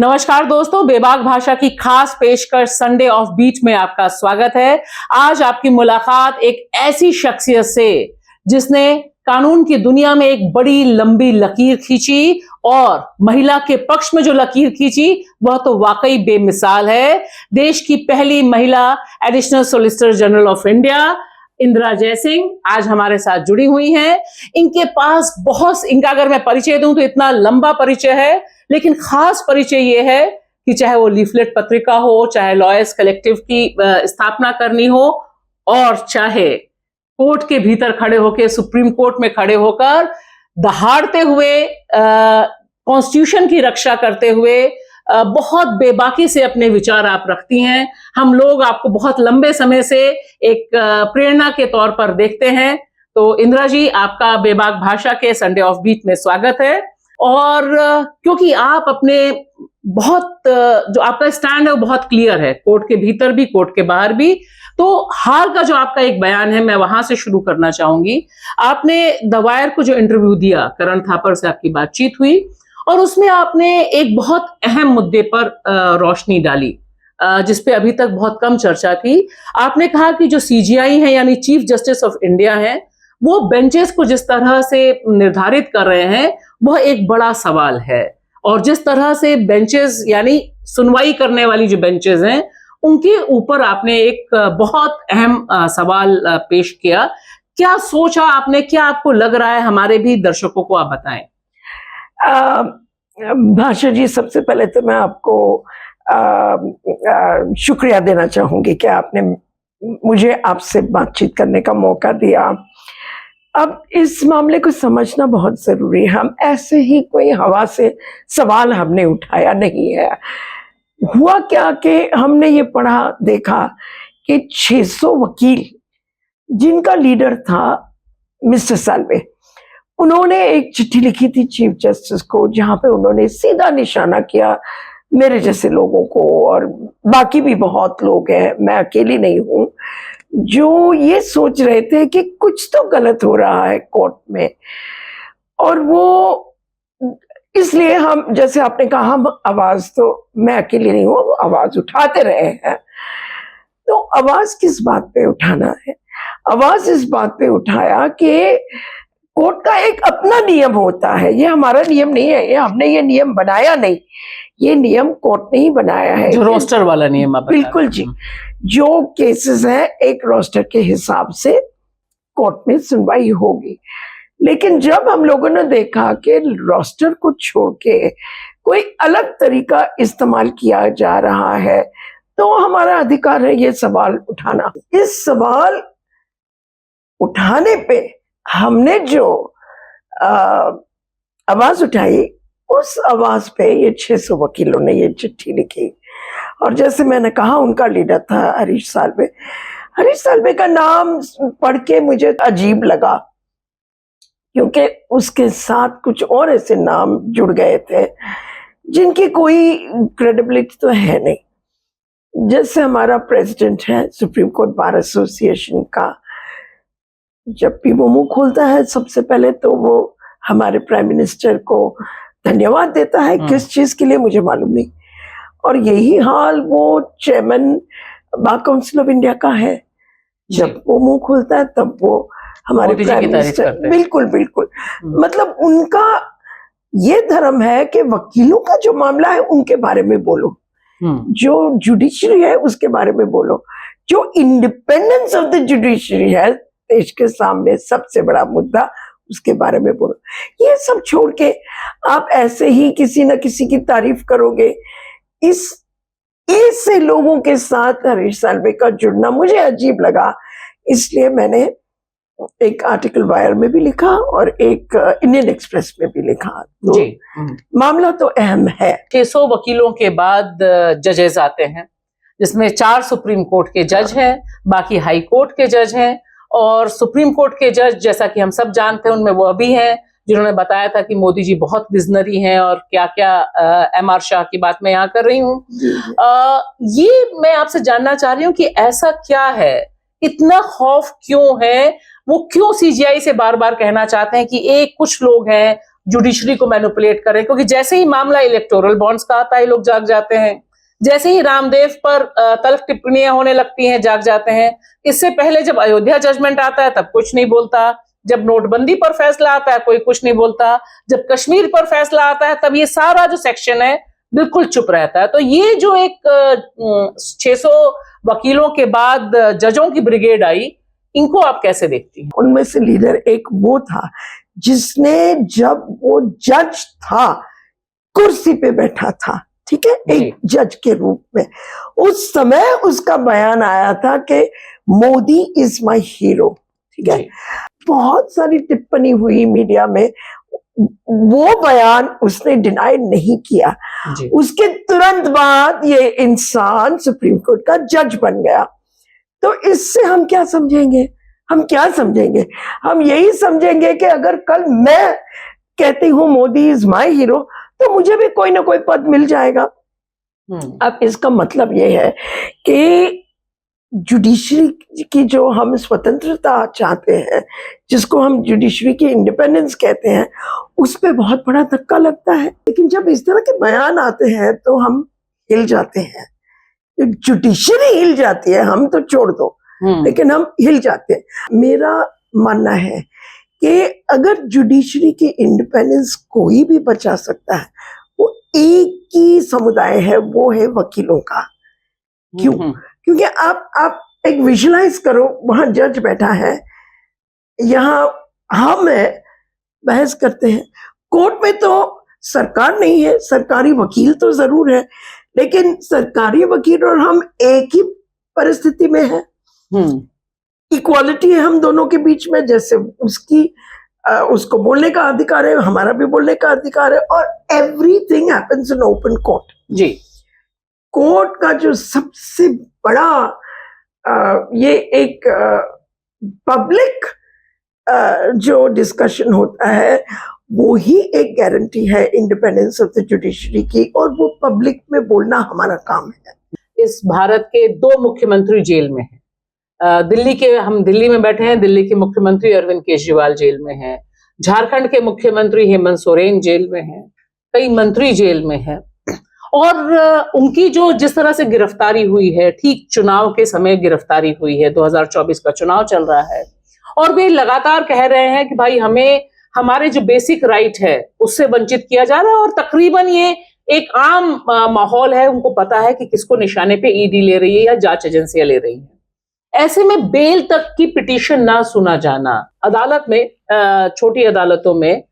नमस्कार दोस्तों, बेबाक भाषा की खास पेशकश संडे ऑफ बीट में आपका स्वागत है। आज आपकी मुलाकात एक ऐसी शख्सियत से जिसने कानून की दुनिया में एक बड़ी लंबी लकीर खींची और महिला के पक्ष में जो लकीर खींची वह तो वाकई बेमिसाल है। देश की पहली महिला additional solicitor general of India Indira Jaising आज हमारे साथ जुड़ी हुई हैं। इनके पास इनका अगर मैं परिचय दूं तो इतना लंबा परिचय है, लेकिन खास परिचय ये है कि चाहे वो लीफलेट पत्रिका हो, चाहे लॉयर्स कलेक्टिव की स्थापना करनी हो, और चाहे कोर्ट के भीतर खड़े होकर, सुप्रीम कोर्ट में खड़े होकर दहाड़ते हुए कॉन्स्टिट्यूशन की रक्षा करते हुए बहुत बेबाकी से अपने विचार आप रखती हैं। हम लोग आपको बहुत लंबे समय से एक प्रेरणा के तौर पर देखते हैं। तो इंदिरा जी, आपका बेबाक भाषा के संडे ऑफ बीट में स्वागत है। और क्योंकि आप अपने जो आपका स्टैंड है वो बहुत क्लियर है, कोर्ट के भीतर भी, कोर्ट के बाहर भी। तो हाल का जो आपका एक बयान है, मैं वहां से शुरू करना चाहूंगी। आपने द वायर को जो इंटरव्यू दिया, करण थापर से आपकी बातचीत हुई और उसमें आपने एक बहुत अहम मुद्दे पर रोशनी डाली, जिसपे अभी तक बहुत कम चर्चा थी। आपने कहा कि जो सीजीआई है यानी चीफ जस्टिस ऑफ इंडिया है, वो बेंचेस को जिस तरह से निर्धारित कर रहे हैं वह एक बड़ा सवाल है। और जिस तरह से बेंचेस यानी सुनवाई करने वाली जो बेंचेस हैं, उनके ऊपर आपने एक बहुत अहम सवाल पेश किया। क्या सोचा आपने, क्या आपको लग रहा है, हमारे भी दर्शकों को आप बताएं। भाषा जी, सबसे पहले तो मैं आपको शुक्रिया देना चाहूंगी कि आपने मुझे आपसे बातचीत करने का मौका दिया। अब इस मामले को समझना बहुत जरूरी है। हम ऐसे ही कोई हवा से सवाल हमने उठाया नहीं है। हुआ क्या कि हमने ये पढ़ा देखा कि 600 वकील, जिनका लीडर था मिस्टर साल्वे, उन्होंने एक चिट्ठी लिखी थी चीफ जस्टिस को, जहां पे उन्होंने सीधा निशाना किया मेरे जैसे लोगों को, और बाकी भी बहुत लोग हैं, मैं अकेली नहीं हूं, जो ये सोच रहे थे कि कुछ तो गलत हो रहा है कोर्ट में। और वो इसलिए हम, जैसे आपने कहा, हम आवाज, तो मैं अकेली नहीं हूं, आवाज उठाते रहे हैं। तो आवाज किस बात पे उठाना है? आवाज इस बात पे उठाया कि कोर्ट का एक अपना नियम होता है। ये हमारा नियम नहीं है, ये हमने ये नियम बनाया नहीं, ये नियम कोर्ट ने ही बनाया है, जो रोस्टर वाला नियम। बिल्कुल जी। जो केसेस हैं एक रोस्टर के हिसाब से कोर्ट में सुनवाई होगी। लेकिन जब हम लोगों ने देखा कि रोस्टर को छोड़ के कोई अलग तरीका इस्तेमाल किया जा रहा है, तो हमारा अधिकार है ये सवाल उठाना। इस सवाल उठाने पे हमने जो आवाज उठाई, उस आवाज पे ये 600 वकीलों ने ये चिट्ठी लिखी। और जैसे मैंने कहा, उनका लीडर था हरीश साल्वे। हरीश साल्वे का नाम पढ़ के मुझे अजीब लगा, क्योंकि उसके साथ कुछ और ऐसे नाम जुड़ गए थे जिनकी कोई क्रेडिबिलिटी तो है नहीं। जैसे हमारा प्रेसिडेंट है सुप्रीम कोर्ट बार एसोसिएशन का, जब भी वो मुंह खोलता है सबसे पहले तो वो हमारे प्राइम मिनिस्टर को धन्यवाद देता है। किस चीज के लिए मुझे मालूम नहीं। और यही हाल वो chairman bar council of India का है, जब वो मुंह खोलता है तब वो हमारे प्राइम मिनिस्टर, बिल्कुल बिल्कुल, मतलब उनका ये धर्म है कि वकीलों का जो मामला है उनके बारे में बोलो, जो जुडिशरी है उसके बारे में बोलो, जो इंडिपेंडेंस ऑफ द जुडिशरी है देश के सामने सबसे बड़ा मुद्दा, उसके बारे में बोलो। ये सब छोड़ के आप ऐसे ही किसी न किसी की तारीफ करोगे। इस ऐसे लोगों के साथ हरीश साल्वे का जुड़ना मुझे अजीब लगा, इसलिए मैंने एक आर्टिकल वायर में भी लिखा और एक इंडियन एक्सप्रेस में भी लिखा। तो मामला तो अहम है। 600 वकीलों के बाद जजेस आते हैं, जिसमें 4 सुप्रीम कोर्ट के जज हैं, बाकी हाई कोर्ट के जज हैं। और सुप्रीम कोर्ट के जज, जैसा कि हम सब जानते हैं, उनमें वह भी हैं जिन्होंने बताया था कि मोदी जी बहुत विजनरी हैं, और क्या क्या एमआर शाह की बात मैं यहाँ कर रही हूँ। ये मैं आपसे जानना चाह रही हूँ कि ऐसा क्या है, इतना खौफ क्यों है, वो क्यों सीजीआई से बार बार कहना चाहते हैं कि एक कुछ लोग हैं जुडिशरी को मैनिपुलेट करें, क्योंकि जैसे ही मामला इलेक्टोरल बॉन्ड्स का आता है लोग जाग जाते हैं, जैसे ही रामदेव पर तल्ख टिप्पणियां होने लगती हैं जाग जाते हैं। इससे पहले जब अयोध्या जजमेंट आता है तब कुछ नहीं बोलता, जब नोटबंदी पर फैसला आता है कोई कुछ नहीं बोलता, जब कश्मीर पर फैसला आता है तब ये सारा जो सेक्शन है बिल्कुल चुप रहता है। तो ये जो एक 600 वकीलों के बाद जजों की ब्रिगेड आई, इनको आप कैसे देखती हैं? उनमें से लीडर एक वो था जिसने जब वो जज था, कुर्सी पे बैठा था, ठीक है, एक जज के रूप में, उस समय उसका बयान आया था कि मोदी इज माय हीरो, ठीक है। बहुत सारी टिप्पणी हुई मीडिया में, वो बयान उसने डिनाई नहीं किया। उसके तुरंत बाद ये इंसान सुप्रीम कोर्ट का जज बन गया। तो इससे हम क्या समझेंगे? हम क्या समझेंगे? हम यही समझेंगे कि अगर कल मैं कहती हूं मोदी इज माय हीरो, तो मुझे भी कोई ना कोई पद मिल जाएगा। अब इसका मतलब ये है कि जुडिशरी की जो हम स्वतंत्रता चाहते हैं, जिसको हम जुडिशरी की इंडिपेंडेंस कहते हैं, उस पे बहुत बड़ा धक्का लगता है। लेकिन जब इस तरह के बयान आते हैं तो हम हिल जाते हैं। जुडिशरी हिल जाती है, हम तो छोड़ दो, लेकिन हम हिल जाते हैं। मेरा मानना है कि अगर जुडिशरी की इंडिपेंडेंस कोई भी बचा सकता है, वो एक ही समुदाय है, वो है वकीलों का। क्यों? क्योंकि आप एक विजुलाइज करो, वहां जज बैठा है, यहां हम बहस करते हैं, कोर्ट में तो सरकार नहीं है, सरकारी वकील तो जरूर है, लेकिन सरकारी वकील और हम एक ही परिस्थिति में है। इक्वालिटी है हम दोनों के बीच में, जैसे उसको बोलने का अधिकार है, हमारा भी बोलने का अधिकार है, और everything happens in open court. जी, कोर्ट का जो सबसे बड़ा ये एक पब्लिक जो डिस्कशन होता है, वो ही एक गारंटी है इंडिपेंडेंस ऑफ द जुडिशरी की, और वो पब्लिक में बोलना हमारा काम है। इस भारत के 2 मुख्यमंत्री जेल में हैं। हम दिल्ली में बैठे हैं, दिल्ली के मुख्यमंत्री अरविंद केजरीवाल जेल में हैं, झारखंड के मुख्यमंत्री हेमंत सोरेन जेल में हैं, कई मंत्री जेल में हैं, और उनकी जो जिस तरह से गिरफ्तारी हुई है, ठीक चुनाव के समय गिरफ्तारी हुई है, 2024 का चुनाव चल रहा है, और वे लगातार कह रहे हैं कि भाई हमें हमारे जो बेसिक राइट है उससे वंचित किया जा रहा है, और तकरीबन ये एक आम माहौल है, उनको पता है कि किसको निशाने पे ईडी ले रही है या जांच एजेंसियां ले रही हैं। ऐसे में बेल तक की पिटीशन ना सुना जाना, अदालत में, छोटी अदालतों में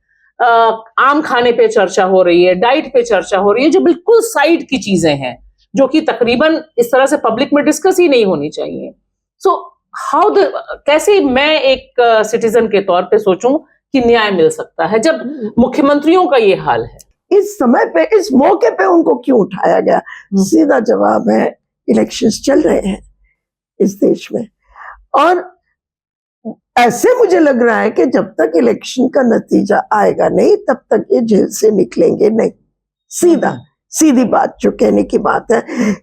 आम खाने पे चर्चा हो रही है, डाइट पे चर्चा हो रही है, जो बिल्कुल साइड की चीजें हैं, जो कि तकरीबन इस तरह से पब्लिक में डिस्कस ही नहीं होनी चाहिए। सो कैसे मैं एक सिटीजन के तौर पे सोचूं कि न्याय मिल सकता है जब मुख्यमंत्रियों का ये हाल है? इस समय पे, इस मौके पे उनको क्यों उठाया गया? सीधा जवाब है, इलेक्शंस चल रहे हैं इस देश में, और ऐसे मुझे लग रहा है कि जब तक इलेक्शन का नतीजा आएगा नहीं, तब तक ये जेल से निकलेंगे नहीं। सीधी बात जो कहने की बात है,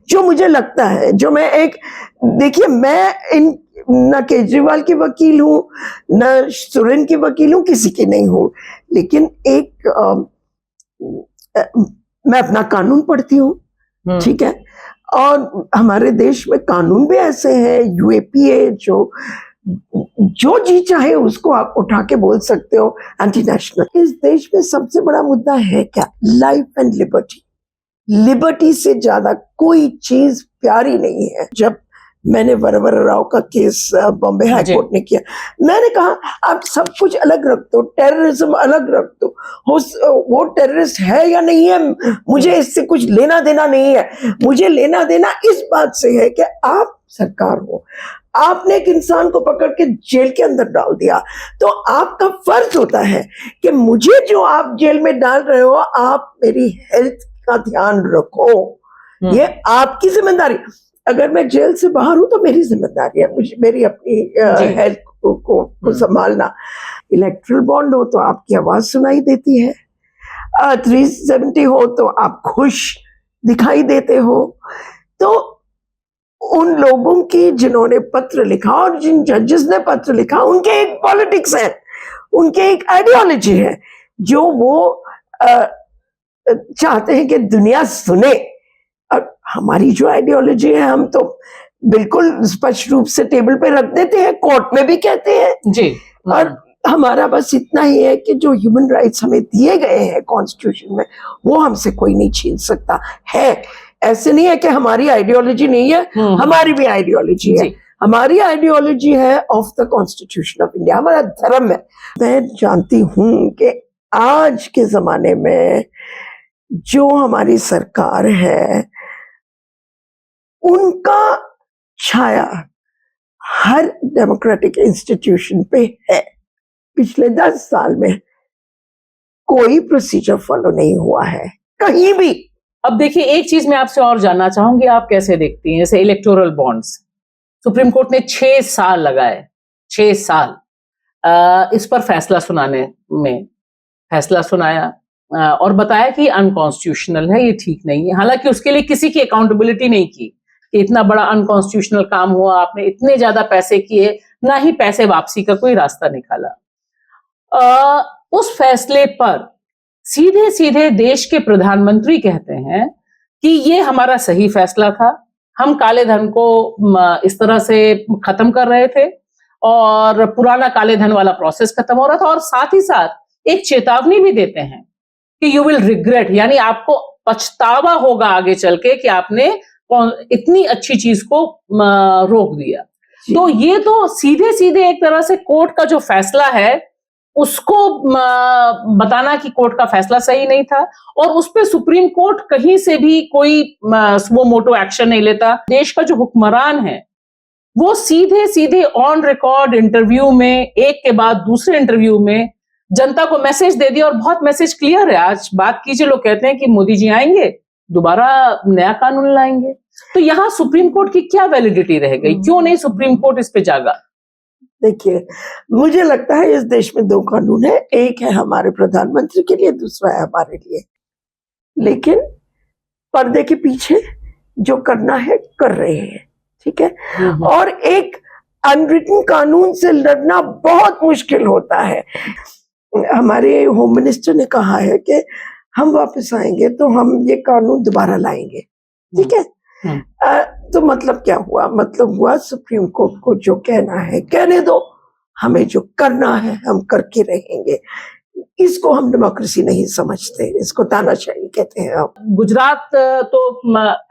जो मुझे लगता है, जो मैं देखिए, मैं न केजरीवाल की वकील हूं, न सोरेन की वकील हूं, किसी की नहीं हूं, लेकिन मैं अपना कानून पढ़ती हूं, ठीक है, और हमारे देश में कानून भी ऐसे हैं, यूएपीए, जो जी चाहे उसको आप उठा के बोल सकते हो एंटी नेशनल। इस देश में सबसे बड़ा मुद्दा है क्या? Life and liberty. लिबर्टी से ज्यादा कोई चीज प्यारी नहीं है। जब मैंने वरवरा राव का केस बॉम्बे हाई कोर्ट ने किया, मैंने कहा आप सब कुछ अलग रख दो, टेररिज्म अलग रख दो, वो टेररिस्ट है या नहीं है, मुझे इससे कुछ लेना देना नहीं है। मुझे लेना देना इस बात से है कि आप सरकार हो, आपने एक इंसान को पकड़ के जेल के अंदर डाल दिया, तो आपका फर्ज होता है कि मुझे जो आप जेल में डाल रहे हो, आप मेरी हेल्थ का ध्यान रखो, ये आपकी जिम्मेदारी। अगर मैं जेल से बाहर हूं तो मेरी जिम्मेदारी है, मुझे मेरी अपनी हेल्थ को संभालना। इलेक्ट्रल बॉन्ड हो तो आपकी आवाज सुनाई देती है, 370 हो तो आप खुश दिखाई देते हो। तो उन लोगों की जिन्होंने पत्र लिखा और जिन जजेस ने पत्र लिखा, उनके एक पॉलिटिक्स है, उनके एक आइडियोलॉजी है, जो वो चाहते हैं कि दुनिया सुने। और हमारी जो आइडियोलॉजी है हम तो बिल्कुल स्पष्ट रूप से टेबल पे रख देते हैं, कोर्ट में भी कहते हैं जी। और हमारा बस इतना ही है कि जो ह्यूमन राइट्स हमें दिए गए हैं कॉन्स्टिट्यूशन में वो हमसे कोई नहीं छीन सकता है। ऐसे नहीं है कि हमारी आइडियोलॉजी नहीं है, हमारी भी आइडियोलॉजी है। हमारी आइडियोलॉजी है of the constitution of India, हमारा धर्म है। मैं जानती हूं कि आज के जमाने में जो हमारी सरकार है उनका छाया हर डेमोक्रेटिक इंस्टीट्यूशन पे है। पिछले 10 साल में कोई प्रोसीजर फॉलो नहीं हुआ है कहीं भी। अब देखिए, एक चीज मैं आपसे और जानना चाहूंगी, आप कैसे देखती हैं जैसे इलेक्टोरल बॉन्ड्स? सुप्रीम कोर्ट ने 6 साल लगाए, 6 साल इस पर फैसला सुनाने में, फैसला सुनाया और बताया कि अनकॉन्स्टिट्यूशनल है, ये ठीक नहीं है। हालांकि उसके लिए किसी की अकाउंटेबिलिटी नहीं की कि इतना बड़ा अनकॉन्स्टिट्यूशनल काम हुआ, आपने इतने ज्यादा पैसे किए, ना ही पैसे वापसी का कोई रास्ता निकाला। उस फैसले पर सीधे सीधे देश के प्रधानमंत्री कहते हैं कि ये हमारा सही फैसला था, हम काले धन को इस तरह से खत्म कर रहे थे और पुराना काले धन वाला प्रोसेस खत्म हो रहा था, और साथ ही साथ एक चेतावनी भी देते हैं कि यू विल रिग्रेट, यानी आपको पछतावा होगा आगे चल के कि आपने इतनी अच्छी चीज को रोक दिया। तो ये तो सीधे सीधे एक तरह से कोर्ट का जो फैसला है उसको बताना कि कोर्ट का फैसला सही नहीं था, और उस पे सुप्रीम कोर्ट कहीं से भी कोई सुमो मोटो एक्शन नहीं लेता। देश का जो हुक्मरान है वो सीधे सीधे ऑन रिकॉर्ड इंटरव्यू में, एक के बाद दूसरे इंटरव्यू में जनता को मैसेज दे दिया, और बहुत मैसेज क्लियर है। आज बात कीजिए, लोग कहते हैं कि मोदी जी आएंगे, दोबारा नया कानून लाएंगे। तो यहां सुप्रीम कोर्ट की क्या वैलिडिटी रह गई? क्यों नहीं सुप्रीम कोर्ट इस पे जागा? देखिए, मुझे लगता है इस देश में 2 कानून है, एक है हमारे प्रधानमंत्री के लिए, दूसरा है हमारे लिए। लेकिन पर्दे के पीछे जो करना है कर रहे हैं, ठीक है। और एक अनरिटन कानून से लड़ना बहुत मुश्किल होता है। हमारे होम मिनिस्टर ने कहा है कि हम वापस आएंगे तो हम ये कानून दोबारा लाएंगे, ठीक है। तो मतलब क्या हुआ? मतलब हुआ सुप्रीम कोर्ट को जो कहना है कहने दो, हमें जो करना है हम करके रहेंगे। इसको हम डेमोक्रेसी नहीं समझते, इसको तानाशाही कहते हैं। गुजरात तो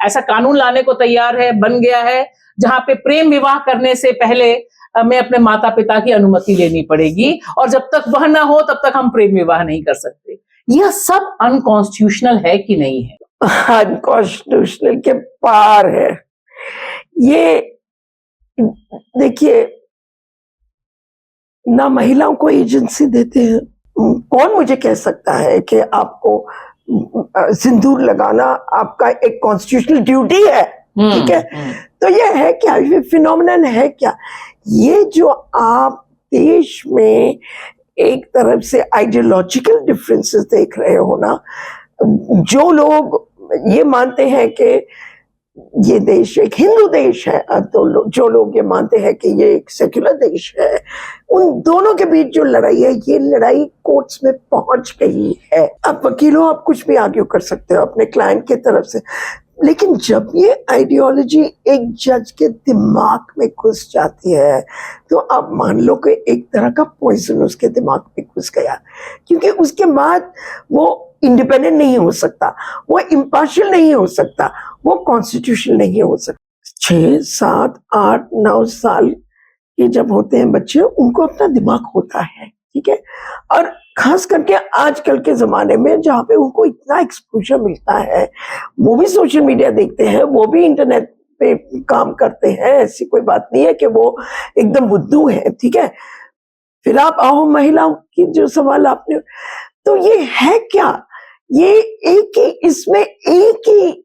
ऐसा कानून लाने को तैयार है, बन गया है, जहां पे प्रेम विवाह करने से पहले हमें अपने माता पिता की अनुमति लेनी पड़ेगी, और जब तक वह ना हो तब तक हम प्रेम विवाह नहीं कर सकते। यह सब अनकॉन्स्टिट्यूशनल है कि नहीं है? अनकॉन्स्टिट्यूशनल के पार है ये। देखिए, ना महिलाओं को एजेंसी देते हैं। कौन मुझे कह सकता है कि आपको सिंदूर लगाना आपका एक कॉन्स्टिट्यूशनल ड्यूटी है, ठीक है। तो ये है क्या? ये फिनोमिनन है क्या? ये जो आप देश में एक तरफ से आइडियोलॉजिकल डिफरेंसेस देख रहे हो ना, जो लोग ये मानते हैं कि ये देश एक हिंदू देश है, तो जो लोग ये मानते हैं कि ये एक सेक्युलर देश है, उन दोनों के बीच जो लड़ाई है, ये लड़ाई कोर्ट्स में पहुंच गई है। अब वकीलों, आप कुछ भी आर्ग्यू कर सकते हो अपने क्लाइंट की तरफ से, लेकिन जब ये आइडियोलॉजी एक जज के दिमाग में घुस जाती है तो आप मान लो कि एक तरह का पॉइजन उसके दिमाग में घुस गया, क्योंकि उसके बाद वो इंडिपेंडेंट नहीं हो सकता, वो इम्पार्शियल नहीं हो सकता, वो कॉन्स्टिट्यूशन नहीं हो सकता। 6, 7, 8, 9 साल के जब होते हैं बच्चे, उनको अपना दिमाग होता है, ठीक है। और खास करके आजकल के जमाने में जहाँ पे उनको इतना एक्सपोजर मिलता है, वो भी सोशल मीडिया देखते हैं, वो भी इंटरनेट पे काम करते हैं, ऐसी कोई बात नहीं है कि वो एकदम बुद्धू है, ठीक है। फिर आप आओ महिलाओं की जो सवाल आपने, तो ये है क्या? ये एक ही, इसमें एक ही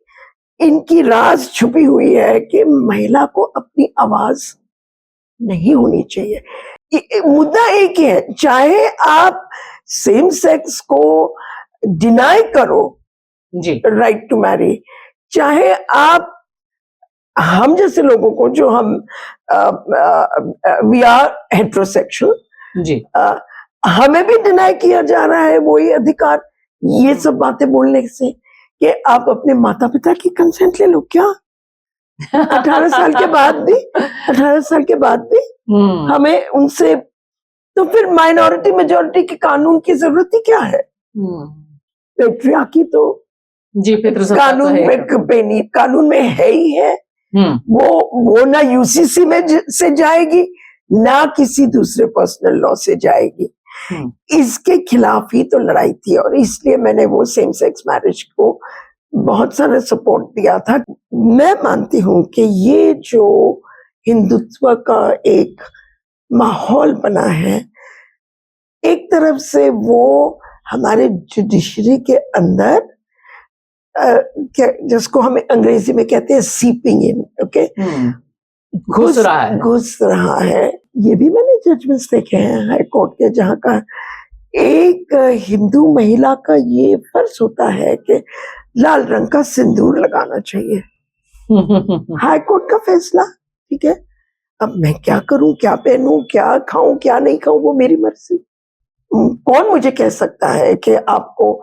इनकी राज छुपी हुई है कि महिला को अपनी आवाज नहीं होनी चाहिए। मुद्दा एक ही है, चाहे आप सेम सेक्स को डिनाई करो राइट टू मैरी, चाहे आप हम जैसे लोगों को जो हम वी आर हेट्रोसेक्सुअल, हमें भी डिनाई किया जा रहा है वही अधिकार, ये सब बातें बोलने से, कि आप अपने माता पिता की कंसेंट ले लो क्या? 18 साल के बाद भी 18 साल के बाद भी हमें उनसे, तो फिर माइनॉरिटी मेजॉरिटी के कानून की जरूरत ही क्या है? पेट्रियार्की तो जी पितृसत्ता कानून तो है। में कानून में है ही है। वो ना यूसीसी में से जाएगी, ना किसी दूसरे पर्सनल लॉ से जाएगी। इसके खिलाफ ही तो लड़ाई थी, और इसलिए मैंने वो सेम सेक्स मैरिज को बहुत सारा सपोर्ट दिया था। मैं मानती हूँ कि ये जो हिंदुत्व का एक माहौल बना है, एक तरफ से वो हमारे जुडिशरी के अंदर जिसको हम अंग्रेजी में कहते हैं सीपिंग इन, ओके, घुस रहा है। ये भी मैंने जजमेंट्स देखे हैं हाई कोर्ट के, जहाँ का एक हिंदू महिला का ये फर्ज होता है कि लाल रंग का सिंदूर लगाना चाहिए। हाई कोर्ट का फैसला, ठीक है। अब मैं क्या करूं, क्या पहनूं, क्या खाऊं, क्या नहीं खाऊं, वो मेरी मर्जी। कौन मुझे कह सकता है कि आपको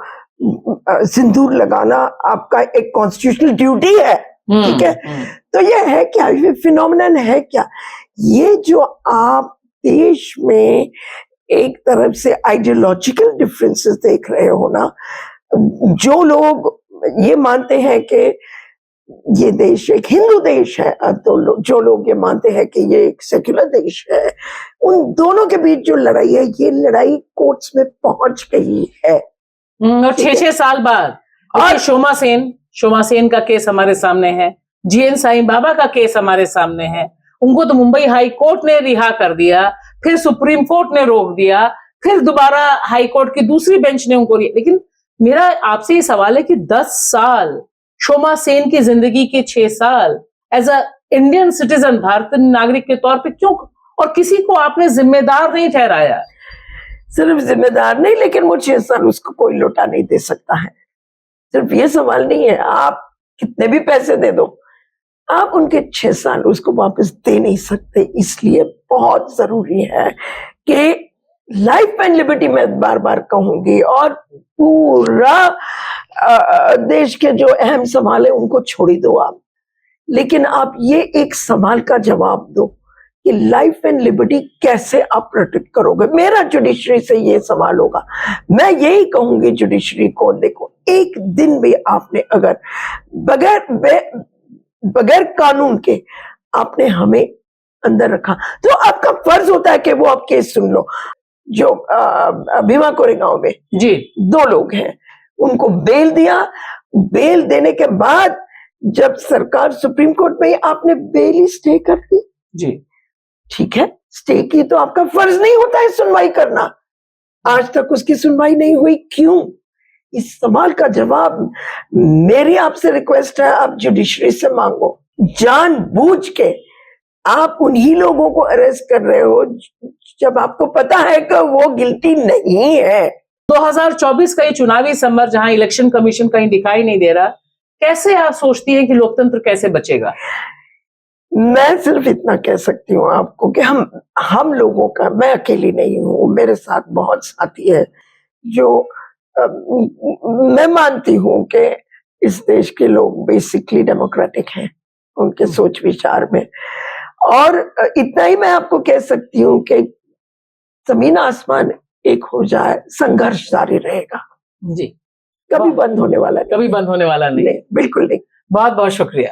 सिंदूर लगाना आपका एक कॉन्स्टिट्यूशनल ड्यूटी है, ठीक है। तो ये है क्या, ये फिनोमिनन है क्या? ये जो आप देश में एक तरफ से आइडियोलॉजिकल डिफरेंसेस देख रहे हो ना, जो लोग ये मानते हैं कि ये देश एक हिंदू देश है, तो जो लोग ये मानते हैं कि ये एक सेक्युलर देश है, उन दोनों के बीच जो लड़ाई है, ये लड़ाई कोर्ट्स में पहुंच गई है। और 6-6 साल बाद और शोमा सेन का केस हमारे सामने है, जीएन साईं बाबा का केस हमारे सामने है। उनको तो मुंबई हाई कोर्ट ने रिहा कर दिया, फिर सुप्रीम कोर्ट ने रोक दिया, फिर दोबारा हाई कोर्ट की दूसरी बेंच ने उनको लेकिन मेरा आपसे ये सवाल है कि 10 साल शोमा सेन की जिंदगी के 6 साल एज अ इंडियन सिटीजन, भारतीय नागरिक के तौर पे क्यों, और किसी को आपने जिम्मेदार नहीं ठहराया? सिर्फ जिम्मेदार नहीं, लेकिन वो 6 साल उसको कोई लौटा नहीं दे सकता है। सिर्फ ये सवाल नहीं है, आप कितने भी पैसे दे दो, आप उनके 6 साल उसको वापस दे नहीं सकते। इसलिए बहुत जरूरी है कि लाइफ एंड लिबर्टी, मैं बार बार कहूंगी, और पूरा देश के जो अहम सवाल है उनको छोड़ी दो आप, लेकिन आप ये एक सवाल का जवाब दो कि लाइफ एंड लिबर्टी कैसे आप प्रोटेक्ट करोगे। मेरा जुडिशरी से ये सवाल होगा। मैं यही कहूंगी जुडिशरी को, देखो, एक दिन भी आपने अगर बगैर कानून के आपने हमें अंदर रखा, तो आपका फर्ज होता है कि वो आप केस सुन लो। जो भीमा कोरेगांव में जी 2 लोग हैं, उनको बेल दिया, बेल देने के बाद जब सरकार सुप्रीम कोर्ट में, आपने बेल ही स्टे कर दी। जी ठीक है, स्टे की तो आपका फर्ज नहीं होता है सुनवाई करना। आज तक उसकी सुनवाई नहीं हुई, क्यों? इस सवाल का जवाब मेरी आपसे रिक्वेस्ट है, आप जुडिशरी से मांगो। जानबूझ के आप उन्हीं लोगों को अरेस्ट कर रहे हो जब आपको पता है कि वो गिल्टी नहीं है। 2024 का ये चुनावी समर, जहां इलेक्शन कमीशन कहीं दिखाई नहीं दे रहा, कैसे आप सोचती हैं कि लोकतंत्र कैसे बचेगा? मैं सिर्फ इतना कह सकती हूँ आपको कि हम लोगों का, मैं अकेली नहीं हूँ, मेरे साथ बहुत साथी है जो मैं मानती हूँ कि इस देश के लोग बेसिकली डेमोक्रेटिक हैं उनके सोच विचार में। और इतना ही मैं आपको कह सकती हूँ कि जमीन आसमान एक हो जाए, संघर्ष जारी रहेगा जी, कभी बंद होने वाला नहीं, कभी बंद होने वाला नहीं, बिल्कुल नहीं। बहुत बहुत शुक्रिया।